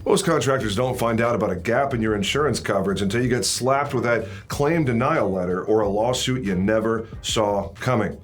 Most contractors don't find out about a gap in your insurance coverage until you get slapped with that claim denial letter or a lawsuit you never saw coming.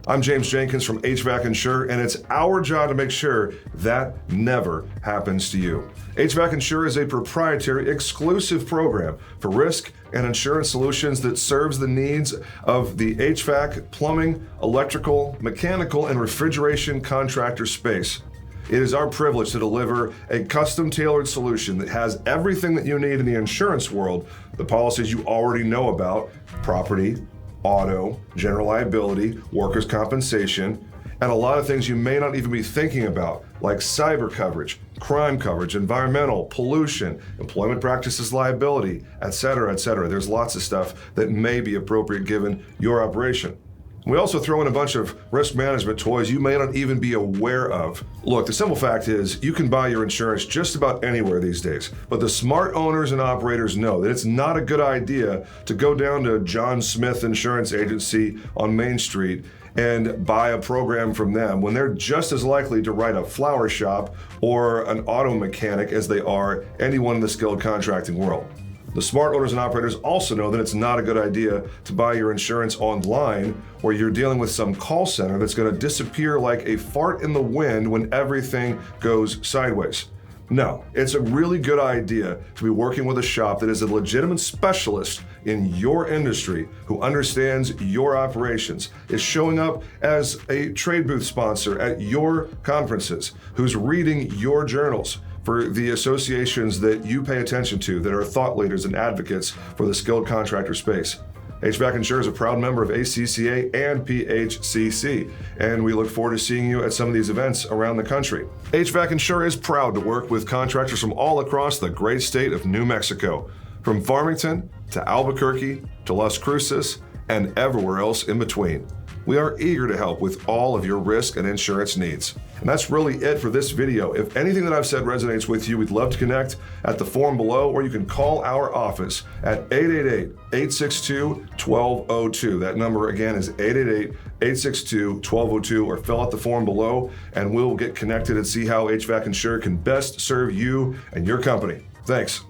I'm James Jenkins from HVAC Insure, and it's our job to make sure that never happens to you. HVAC Insure is a proprietary, exclusive program for risk and insurance solutions that serves the needs of the HVAC, plumbing, electrical, mechanical, and refrigeration contractor space. It is our privilege to deliver a custom-tailored solution that has everything that you need in the insurance world, the policies you already know about: property, auto, general liability, workers' compensation, and a lot of things you may not even be thinking about, like cyber coverage, crime coverage, environmental, pollution, employment practices liability, etc., etc. There's lots of stuff that may be appropriate given your operation. We also throw in a bunch of risk management toys you may not even be aware of. Look, the simple fact is you can buy your insurance just about anywhere these days, but the smart owners and operators know that it's not a good idea to go down to John Smith Insurance Agency on Main Street and buy a program from them when they're just as likely to write a flower shop or an auto mechanic as they are anyone in the skilled contracting world. The smart owners and operators also know that it's not a good idea to buy your insurance online where you're dealing with some call center that's going to disappear like a fart in the wind when everything goes sideways. No, it's a really good idea to be working with a shop that is a legitimate specialist in your industry who understands your operations, is showing up as a trade booth sponsor at your conferences, who's reading your journals for the associations that you pay attention to that are thought leaders and advocates for the skilled contractor space. HVAC Insure is a proud member of ACCA and PHCC, and we look forward to seeing you at some of these events around the country. HVAC Insure is proud to work with contractors from all across the great state of New Mexico, from Farmington to Albuquerque to Las Cruces and everywhere else in between. We are eager to help with all of your risk and insurance needs. And that's really it for this video. If anything that I've said resonates with you, we'd love to connect at the form below, or you can call our office at 888-862-1202. That number again is 888-862-1202, or fill out the form below and we'll get connected and see how HVAC Insure can best serve you and your company. Thanks.